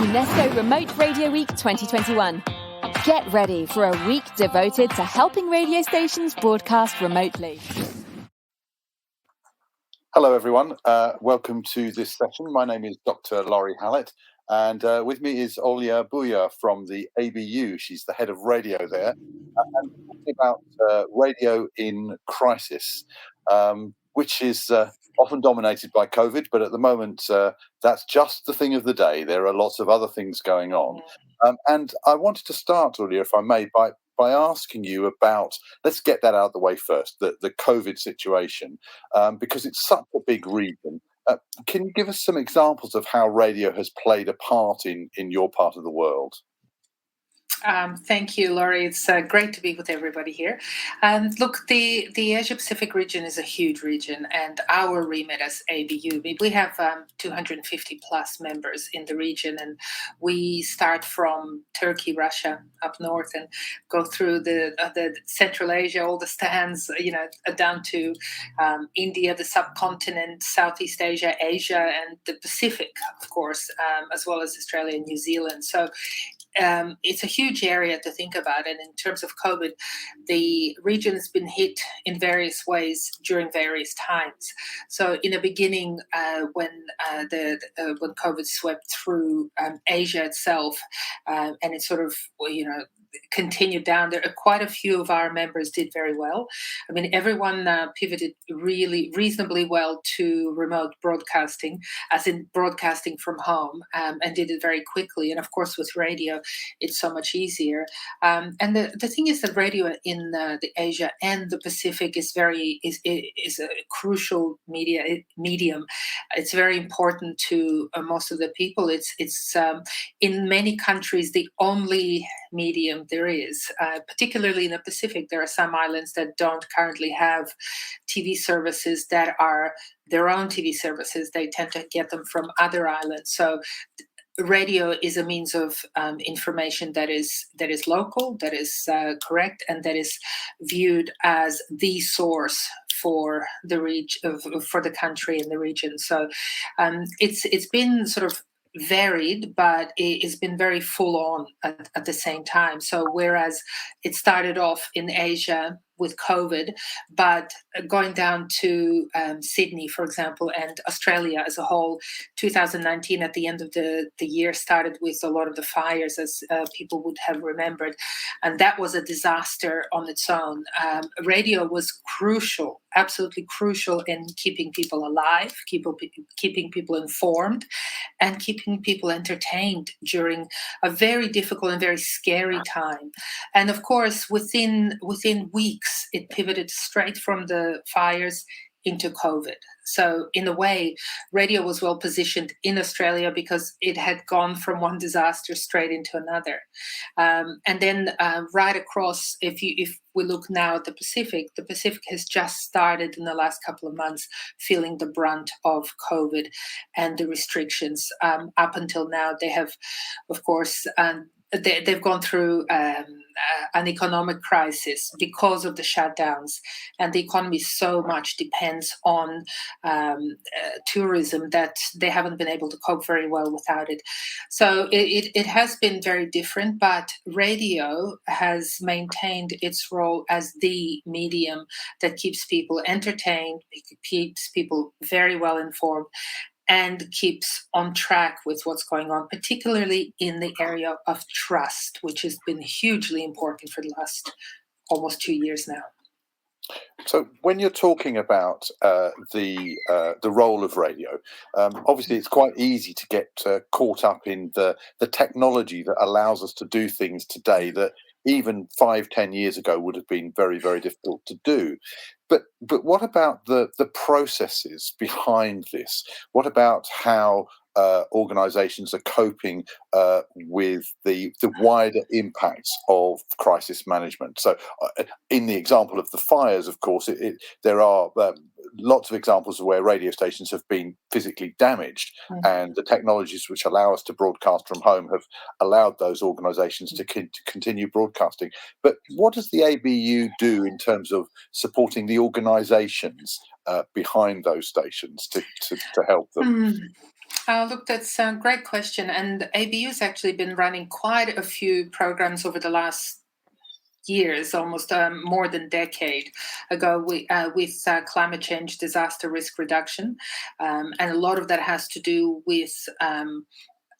UNESCO Remote Radio Week 2021. Get ready for a week devoted to helping radio stations broadcast remotely. Hello, everyone. Welcome to this session. My name is Dr. Laurie Hallett, and with me is Olya Booyar from the ABU. She's the head of radio there, and talking about radio in crisis, which is often dominated by COVID, but at the moment, that's just the thing of the day. There are lots of other things going on. And I wanted to start, Olya, if I may, by asking you about, let's get that out of the way first, the COVID situation, because it's such a big region. Can you give us some examples of how radio has played a part in your part of the world? Thank you, Laurie. It's great to be with everybody here. Look, the Asia-Pacific region is a huge region, and our remit as ABU, we have 250 plus members in the region, and we start from Turkey, Russia, up north, and go through the Central Asia, all the stands, down to India, the subcontinent, Southeast Asia, Asia, and the Pacific, of course, as well as Australia and New Zealand. So it's a huge area to think about. And in terms of COVID, the region has been hit in various ways during various times. So in the beginning, when COVID swept through Asia itself, and it sort of, continued down, there quite a few of our members did very well. I mean, everyone pivoted really reasonably well to remote broadcasting, as in broadcasting from home, and did it very quickly. And of course, with radio, it's so much easier. And the thing is that radio in the Asia and the Pacific is a crucial medium. It's very important to most of the people. It's in many countries the only medium there is. Particularly in the Pacific, there are some islands that don't currently have TV services that are their own TV services. They tend to get them from other islands. So radio is a means of information that is local, that is correct, and that is viewed as the source for for the country and the region. So it's been sort of varied, but it's been very full on at the same time. So whereas it started off in Asia with COVID, but going down to Sydney, for example, and Australia as a whole, 2019 at the end of the year started with a lot of the fires, as people would have remembered. And that was a disaster on its own. Radio was crucial, absolutely crucial in keeping people alive, keeping people informed, and keeping people entertained during a very difficult and very scary time. And of course, within weeks, it pivoted straight from the fires into COVID. So in a way, radio was well positioned in Australia because it had gone from one disaster straight into another. And then right across, if we look now at the Pacific has just started in the last couple of months feeling the brunt of COVID and the restrictions. Up until now, they have, of course, they've gone through an economic crisis because of the shutdowns, and the economy so much depends on tourism that they haven't been able to cope very well without it. So it has been very different, but radio has maintained its role as the medium that keeps people entertained, keeps people very well informed, and keeps on track with what's going on, particularly in the area of trust, which has been hugely important for the last almost 2 years now. So when you're talking about the role of radio, obviously it's quite easy to get caught up in the technology that allows us to do things today that even 5-10 years ago would have been very, very difficult to do. But what about the processes behind this? What about how organisations are coping with the wider impacts of crisis management? So in the example of the fires, of course, there are lots of examples of where radio stations have been physically damaged, and the technologies which allow us to broadcast from home have allowed those organisations to continue broadcasting. But what does the ABU do in terms of supporting the organisations behind those stations to help them? Look, that's a great question. And ABU's actually been running quite a few programs over the last years, almost more than a decade ago, with climate change disaster risk reduction. And a lot of that has to do with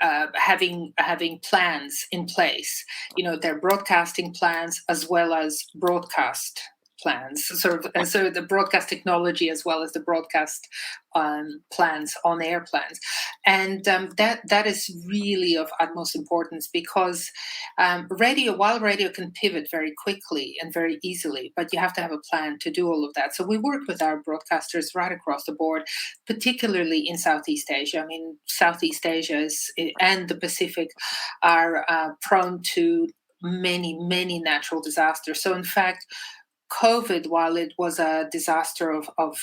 having plans in place. Their broadcasting plans as well as broadcast plans, so the broadcast technology as well as the broadcast plans, on air plans. And that is really of utmost importance, because while radio can pivot very quickly and very easily, but you have to have a plan to do all of that. So we work with our broadcasters right across the board, particularly in Southeast Asia. I mean, Southeast Asia and the Pacific are prone to many natural disasters. So in fact, COVID, while it was a disaster of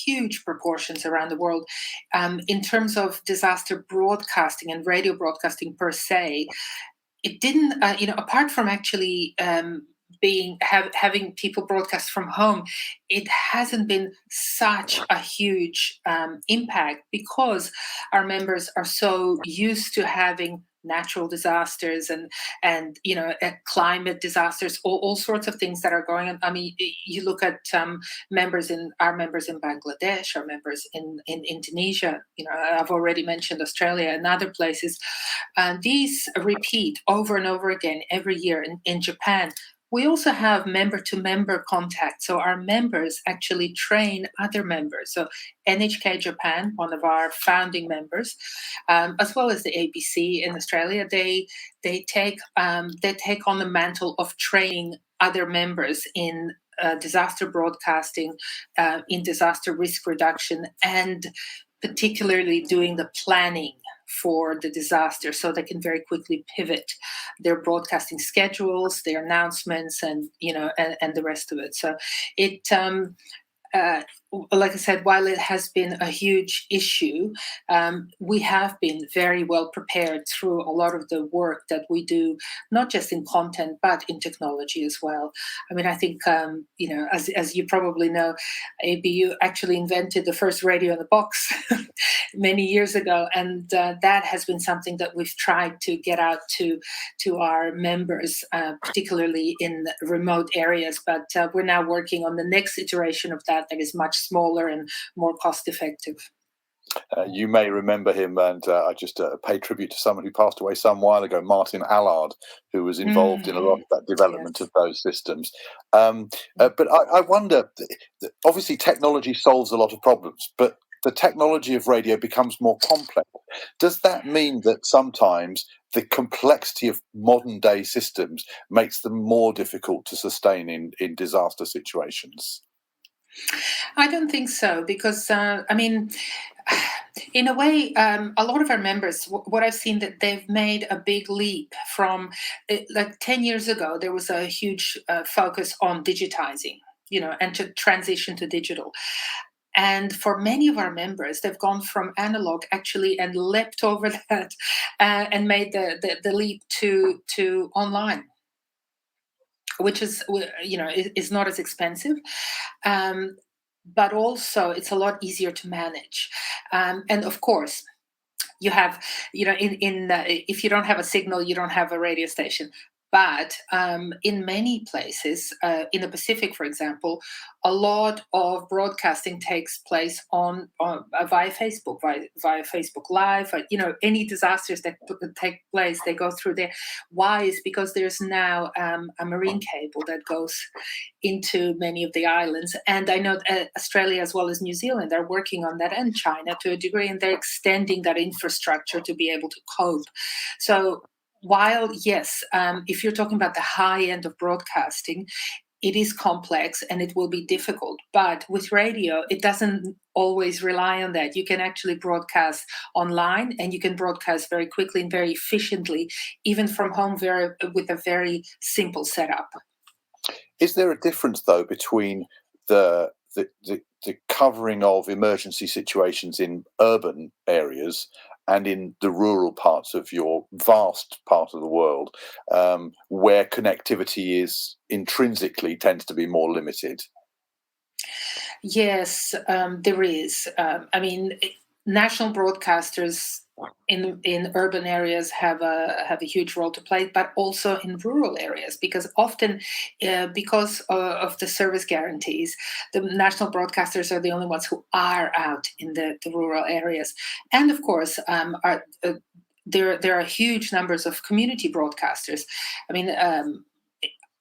huge proportions around the world, in terms of disaster broadcasting and radio broadcasting per se, it didn't, apart from actually having people broadcast from home, it hasn't been such a huge impact, because our members are so used to having natural disasters and climate disasters, all sorts of things that are going on. I mean, you look at members in Bangladesh, our members in Indonesia. I've already mentioned Australia and other places. These repeat over and over again every year. In Japan, we also have member-to-member contact. So our members actually train other members. So NHK Japan, one of our founding members, as well as the ABC in Australia, they take on the mantle of training other members in disaster broadcasting, in disaster risk reduction, and particularly doing the planning for the disaster, so they can very quickly pivot their broadcasting schedules, their announcements, and the rest of it. So it like I said, while it has been a huge issue, we have been very well prepared through a lot of the work that we do, not just in content, but in technology as well. I mean, I think, as you probably know, ABU actually invented the first radio in the box many years ago. And that has been something that we've tried to get out to our members, particularly in remote areas. But we're now working on the next iteration of that is much smaller and more cost effective. You may remember him, and I just pay tribute to someone who passed away some while ago, Martin Allard, who was involved in a lot of that development of those systems. But I wonder, obviously technology solves a lot of problems, but the technology of radio becomes more complex. Does that mean that sometimes the complexity of modern day systems makes them more difficult to sustain in disaster situations? I don't think so, because in a way, a lot of our members, what I've seen, that they've made a big leap from, like 10 years ago, there was a huge focus on digitizing, and to transition to digital. And for many of our members, they've gone from analog actually and leapt over that and made the leap to online, which is not as expensive, but also it's a lot easier to manage. And of course, you have, if you don't have a signal, you don't have a radio station. But in many places, in the Pacific, for example, a lot of broadcasting takes place via Facebook, via Facebook Live. Any disasters that take place, they go through there. Why? Is because there's now a marine cable that goes into many of the islands. And I know Australia as well as New Zealand are working on that, and China to a degree, and they're extending that infrastructure to be able to cope. So while, yes, if you're talking about the high end of broadcasting, it is complex and it will be difficult. But with radio, it doesn't always rely on that. You can actually broadcast online, and you can broadcast very quickly and very efficiently, even from home, with a very simple setup. Is there a difference, though, between the covering of emergency situations in urban areas and in the rural parts of your vast part of the world, where connectivity is intrinsically tends to be more limited? Yes, there is. national broadcasters in urban areas have a huge role to play, but also in rural areas, because often because of the service guarantees, the national broadcasters are the only ones who are out in the rural areas. And of course, there are huge numbers of community broadcasters. I mean,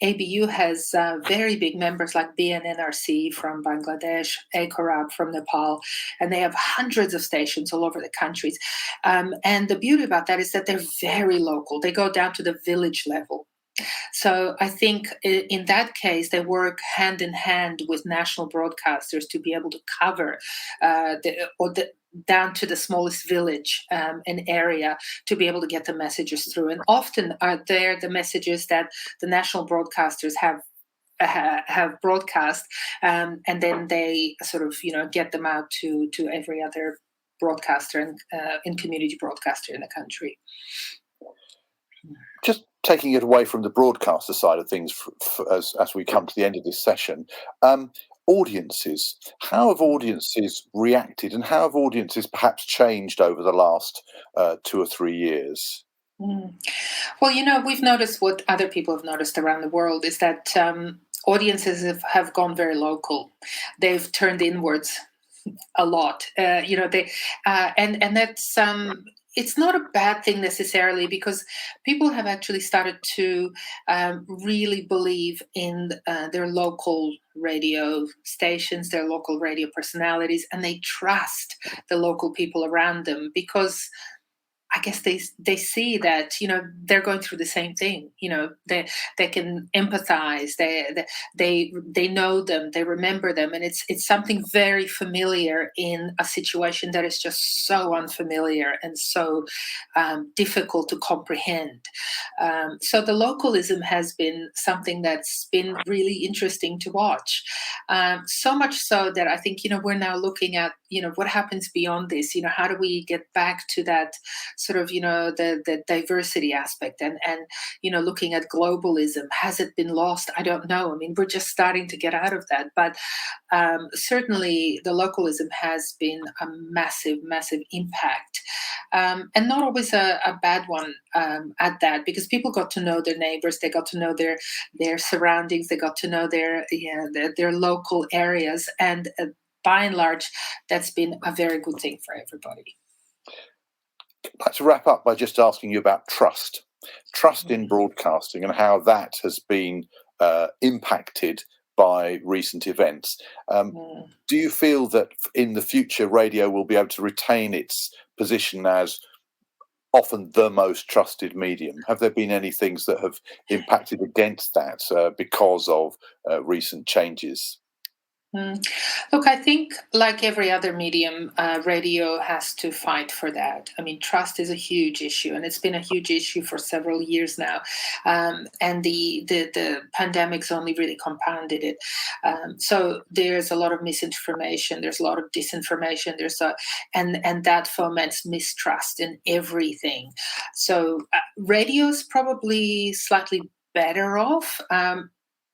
ABU has very big members like BNNRC from Bangladesh, ACORAB from Nepal, and they have hundreds of stations all over the countries. And the beauty about that is that they're very local. They go down to the village level. So I think in that case, they work hand in hand with national broadcasters to be able to cover down to the smallest village and area to be able to get the messages through. And often are there the messages that the national broadcasters have broadcast, and then they sort of get them out to every other broadcaster and community broadcaster in the country. Just taking it away from the broadcaster side of things as we come to the end of this session, audiences. How have audiences reacted, and how have audiences perhaps changed over the last 2 or 3 years? Well, we've noticed what other people have noticed around the world is that audiences have gone very local. They've turned inwards a lot. And that's it's not a bad thing necessarily, because people have actually started to really believe in their local radio stations, their local radio personalities, and they trust the local people around them, because I guess they see that they're going through the same thing. They can empathize. They know them. They remember them, and it's something very familiar in a situation that is just so unfamiliar and so difficult to comprehend. So the localism has been something that's been really interesting to watch. So much so that I think we're now looking at what happens beyond this. How do we get back to that sort of the diversity aspect and looking at globalism? Has it been lost? I don't know. I mean, we're just starting to get out of that, but certainly the localism has been a massive impact, and not always a bad one at that, because people got to know their neighbors, they got to know their surroundings, they got to know their local areas, and by and large, that's been a very good thing for everybody. I'd like to wrap up by just asking you about trust in broadcasting, and how that has been impacted by recent events. Do you feel that in the future radio will be able to retain its position as often the most trusted medium? Have there been any things that have impacted against that because of recent changes? Look, I think like every other medium, radio has to fight for that. I mean, trust is a huge issue, and it's been a huge issue for several years now. And the pandemic's only really compounded it. So there's a lot of misinformation, there's a lot of disinformation, and that foments mistrust in everything. So radio's probably slightly better off.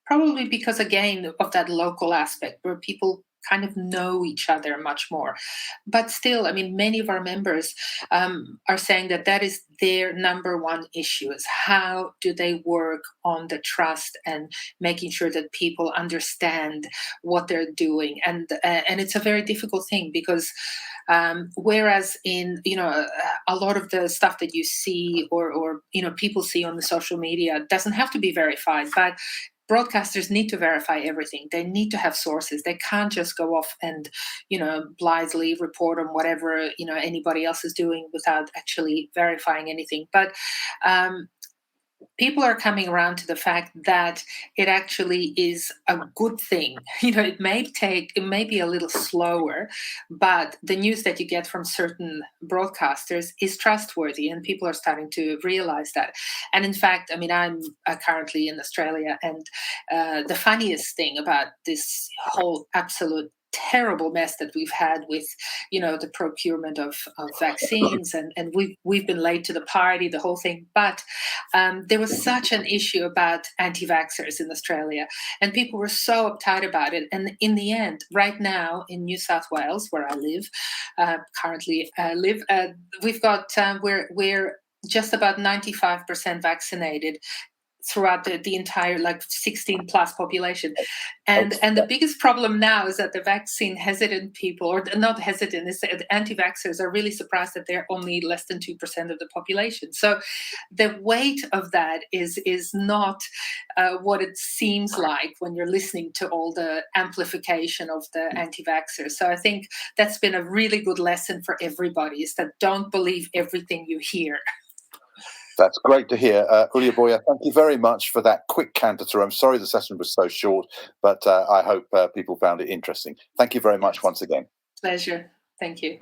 Probably because, again, of that local aspect where people kind of know each other much more. But still, I mean, many of our members are saying that is their number one issue, is how do they work on the trust and making sure that people understand what they're doing. And it's a very difficult thing, because whereas in, a lot of the stuff that you see or people see on the social media doesn't have to be verified, but broadcasters need to verify everything. They need to have sources. They can't just go off and, blithely report on whatever, anybody else is doing without actually verifying anything. But people are coming around to the fact that it actually is a good thing. It may be a little slower, but the news that you get from certain broadcasters is trustworthy, and people are starting to realize that. And in fact, I mean, I'm currently in Australia, and the funniest thing about this whole absolute terrible mess that we've had with, the procurement of vaccines, and we've been late to the party, the whole thing. But there was such an issue about anti-vaxxers in Australia, and people were so uptight about it. And in the end, right now in New South Wales, where I live, we've got we're just about 95% vaccinated throughout the entire 16 plus population, and the biggest problem now is that the vaccine hesitant people, or not hesitant, is the anti-vaxxers are really surprised that they're only less than 2% of the population. So the weight of that is not what it seems like when you're listening to all the amplification of the anti-vaxxers. So I think that's been a really good lesson for everybody, is that don't believe everything you hear. That's great to hear. Olya Booyar, thank you very much for that quick canter through. I'm sorry the session was so short, but I hope people found it interesting. Thank you very much once again. Pleasure. Thank you.